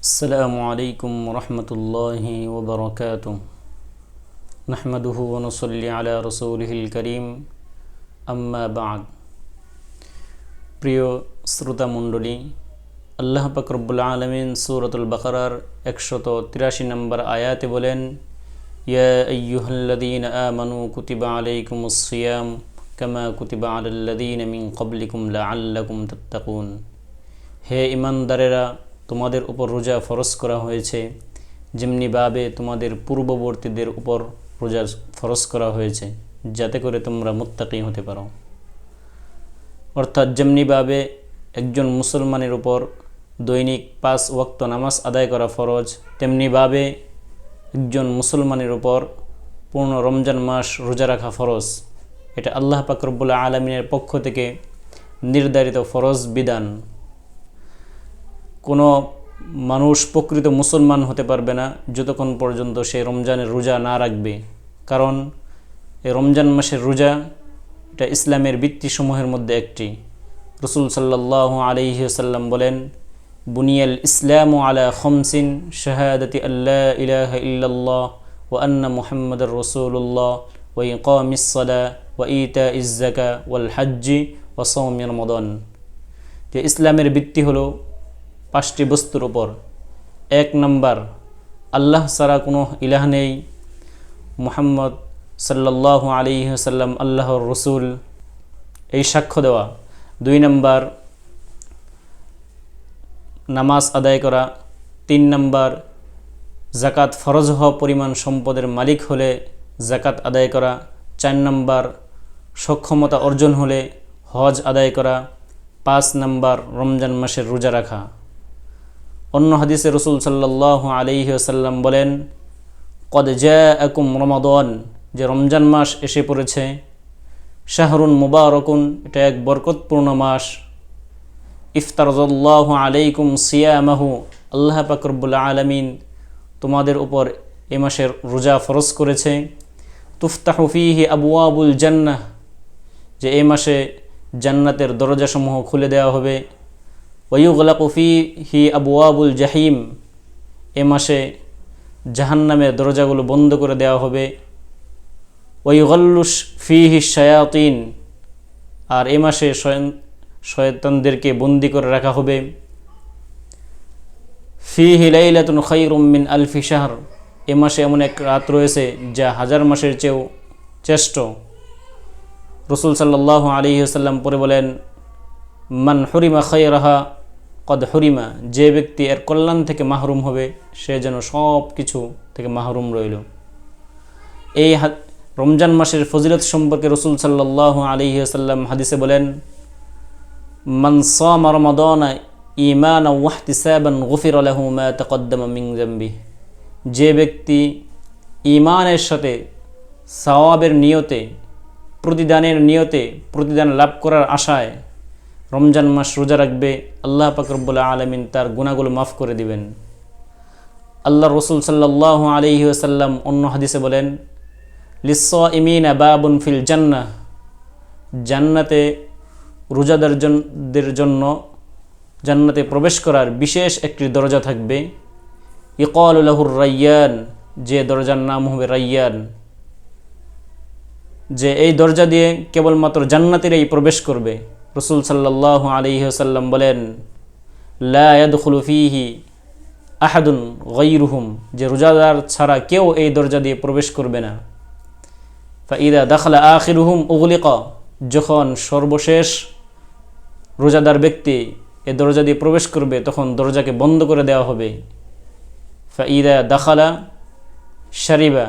السلام عليكم ورحمة الله وبركاته نحمده ونصلي على رسوله الكريم أما بعد প্রিয় শ্রোতা মণ্ডলী, আল্লাহ পাক রব্বুল আলামিন সূরাতুল বাকারার 183 নম্বর আয়াতে বলেন, ইয়া আইয়ুহাল্লাযীনা আমানু কুতিবা আলাইকুমুস সিয়াম কামা কুতিবা আলাল্লাযীনা মিন ক্বাবলিকুম লাআল্লাকুম তাত্তাকুন। হে ঈমানদারেরা, তোমাদের উপর রোজা ফরজ করা হয়েছে যেমনিভাবে তোমাদের পূর্ববর্তীদের উপর রোজা ফরজ করা হয়েছে, যাতে করে তোমরা মুত্তাকি হতে পারো। অর্থাৎ যেমনিভাবে একজন মুসলমানের উপর দৈনিক 5 ওয়াক্ত নামাজ আদায় করা ফরজ, তেমনিভাবে একজন মুসলমানের উপর পূর্ণ রমজান মাস রোজা রাখা ফরজ। এটা আল্লাহ পাক রব্বুল আলামিনের পক্ষ থেকে নির্ধারিত ফরজ বিধান। কোনো মানুষ প্রকৃত মুসলমান হতে পারবে না যতক্ষণ পর্যন্ত সে রমজানের রোজা না রাখবে, কারণ এই রমজান মাসের রোজা এটা ইসলামের ভিত্তিসমূহের মধ্যে একটি। রাসূল সাল্লাল্লাহু আলাইহি ওয়াসাল্লাম বলেন, বুনিয়াল ইসলামু আলা খামসিন শাহাদাতি আল্লা ইলাহা ইল্লাল্লাহ ওয়া আন্না মুহাম্মাদার রাসূলুল্লাহ ওয়া ইকামিস সালাহ ওয়া ইতাইজ যাকাহ ওয়াল হজ্জি ওয়া সাওমি রমাদান। যে ইসলামের ভিত্তি হলো 5টি বস্তুর উপর। 1 নম্বর, আল্লাহ ছাড়া কোনো ইলাহ নেই, মুহাম্মদ সাল্লাল্লাহু আলাইহি ওয়াসাল্লাম আল্লাহর রসুল, এই সাক্ষ্য দেওয়া। 2 নম্বর, নামাজ আদায় করা। 3 নম্বর, যাকাত ফরজ হওয়া পরিমাণ সম্পদের মালিক হলে যাকাত আদায় করা। 4 নম্বর, সক্ষমতা অর্জন হলে হজ আদায় করা। 5 নম্বর, রমজান মাসের রোজা রাখা। অন্য হাদিসে রাসূল সাল্লাল্লাহু আলাইহি ওয়াসাল্লাম বলেন, কদ জাআকুম রমাদান, যে রমজান মাস এসে পড়েছে। শাহরুন মুবারাকুন, এটা এক বরকতপূর্ণ মাস। ইফতারাযাল্লাহু আলাইকুম সিয়ামাহু, আল্লাহ পাক রব্বুল আলামিন তোমাদের উপর এ মাসের রোজা ফরজ করেছে। তুফতাহু ফীহি আবওয়াবুল জান্নাহ, যে এই মাসে জান্নাতের দরজাসমূহ খুলে দেওয়া হবে। ওয়ায়ুগলাকু ফীহি আবওয়াবুল জাহিম, এ মাসে জাহান্নামের দরজাগুলো বন্ধ করে দেওয়া হবে। ওয়ায়ুগাল্লু ফীহি শায়াতিন, আর এ মাসে শয়তানদেরকে বন্দী করে রাখা হবে। ফীহি লাইলাতুন খায়রুম মিন আলফি শাহর, এ মাসে এমন এক রাত রয়েছে যা 1000 মাসের চেয়েও শ্রেষ্ঠ। রাসূল সাল্লাল্লাহু আলাইহি ওয়াসাল্লাম পরে বলেন, মান হুরিমা খায়রাহা কদ হুরিমা, যে ব্যক্তি এর কল্যাণ থেকে মাহরুম হবে সে যেন সব কিছু থেকে মাহরুম রইল। এই রমজান মাসের ফজিলত সম্পর্কে রাসূল সাল্লাল্লাহু আলাইহি ওয়াসাল্লাম হাদিসে বলেন, মান সামা রমাদানা ঈমানান ওয়া ইহতিসাবান গুফিরা লাহু মা তাকদ্দামা মিন যামবিহি, যে ব্যক্তি ঈমানের সাথে সওয়াবের নিয়তে, প্রতিদানের নিয়তে, প্রতিদান লাভ করার আশায় রমজান মাস রোজা রাখবে, আল্লাহ পাক রব্বুল আলামিন তার গুনাহগুলো মাফ করে দিবেন। আল্লাহর রাসূল সাল্লাল্লাহু আলাইহি ওয়াসাল্লাম অন্য হাদিসে বলেন, লিস-সাইমিনা বাবুন ফিল জান্নাহ, জান্নাতে রোজাদারদের জন্য জান্নাতে প্রবেশ করার বিশেষ একটি দরজা থাকবে। ইকালু লাহুর রায়্যান, যে দরজার নাম হবে রায়্যান, যে এই দরজা দিয়ে কেবলমাত্র জান্নাতেরই প্রবেশ করবে। রাসূল সাল্লাল্লাহু আলাইহি ওয়াসাল্লাম বলেন, লা ইয়াদখুলু ফীহি আহাদুন গায়রুহুম, যে রোজাদার ছাড়া কেউ এই দরজা দিয়ে প্রবেশ করবে না। ফাইদা দাখালা আখিরুহুম উগলিকা, যখন সর্বশেষ রোজাদার ব্যক্তি এই দরজা দিয়ে প্রবেশ করবে তখন দরজাকে বন্ধ করে দেওয়া হবে। ফাইদা দাখালা শারিবা,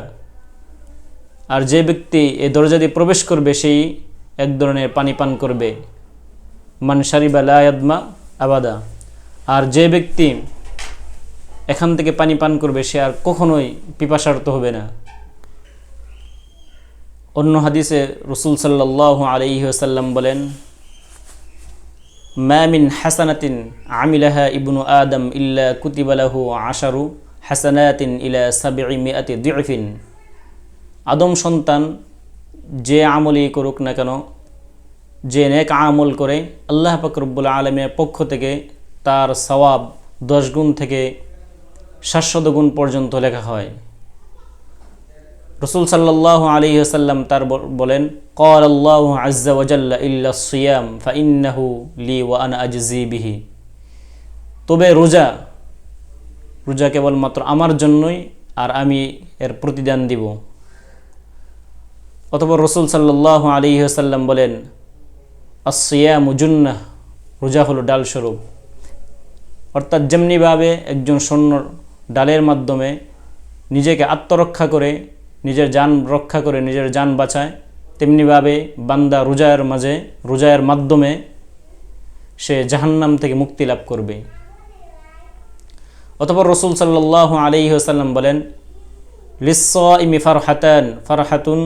আর যে ব্যক্তি এই দরজা দিয়ে প্রবেশ করবে সেই এক ধরনের পানি পান করবে। মান শারিবা লা ইয়াদমা আবাদা, আর যে ব্যক্তি এখান থেকে পানি পান করবে সে আর কখনোই পিপাসার্ত হবে না। অন্য হাদিসে রাসূল সাল্লাল্লাহু আলাইহি ওয়াসাল্লাম বলেন, মা মিন হাসানাতিন আমিলাহা ইবনু আদম ইল্লা কুতিবা লাহু 10 হাসানাতিন ইলা 700 দি'ফিন, আদম সন্তান যে আমলই করুক না কেন, যে নেক আমল করে আল্লাহ পাক রব্বুল আলামিনের পক্ষ থেকে তার সওয়াব 10 গুণ থেকে 700 গুণ পর্যন্ত লেখা হয়। রাসূল সাল্লাল্লাহু আলাইহি ওয়াসাল্লাম তার বলেন, ক্বাল আল্লাহু আযজা ওয়া জাল্লা ইল্লা সিয়াম ফাইন্নাহু লি ওয়া আনা আজজি বিহি। তবে রোজা কেবলমাত্র আমার জন্যই, আর আমি এর প্রতিদান দিব। অতঃপর রাসূল সাল্লাল্লাহু আলাইহি ওয়াসাল্লাম বলেন, আস-সিয়ামু জুন্নাহ, রোজা হলো ডাল স্বরূপ। অর্থাৎ যেমনিভাবে একজন সৈন্য ডালের মাধ্যমে নিজেকে আত্মরক্ষা করে, নিজের জান রক্ষা করে, নিজের জান বাঁচায়, তেমনিভাবে বান্দা রোজার মাধ্যমে সে জাহান্নাম থেকে মুক্তি লাভ করবে। অতঃপর রাসূল সাল্লাল্লাহু আলাইহি ওয়াসাল্লাম বলেন, লিস-সাইমি ফারহাতুন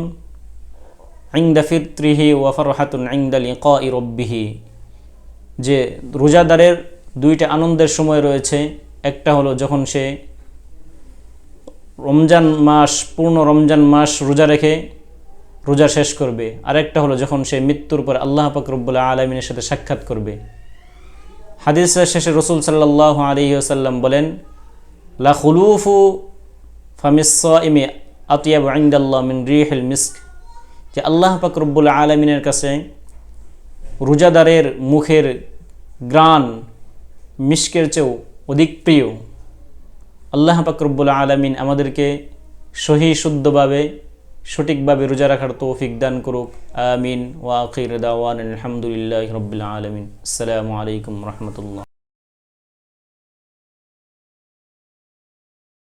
ইনদা ফিত্রিহি ওয়া ফারহাতুন ইনদা লিকাই রাব্বিহি। যে রোজাদারের দুইটা আনন্দের সময় রয়েছে, একটা হলো যখন সে পূর্ণ রমজান মাস রোজা রেখে রোজা শেষ করবে, আরেকটা হলো যখন সে মৃত্যুর পর আল্লাহ পাক রব্বুল আলামিনের সাথে সাক্ষাৎ করবে। হাদিসের শেষে রাসূল সাল্লাল্লাহু আলাইহি ওয়াসাল্লাম বলেন, লা খুলুফু ফামিস-সাইমি আতিয়াবু ইনদাল্লাহ মিন রিহিল মিস্ক। যে আল্লাহ পাক রব্বুল আলামিনের কাছে রোজাদারের মুখের গ্রাণ মিস্কের চেয়েও অধিক প্রিয়। আল্লাহ পাক রব্বুল আলামিন আমাদেরকে শুদ্ধভাবে সঠিকভাবে রোজা রাখার তৌফিক দান করুক। আমিন। ওয়া আখির দাওয়ানা আলহামদুলিল্লাহি রাব্বিল আলামিন। আসসালামু আলাইকুম রাহমাতুল্লাহ।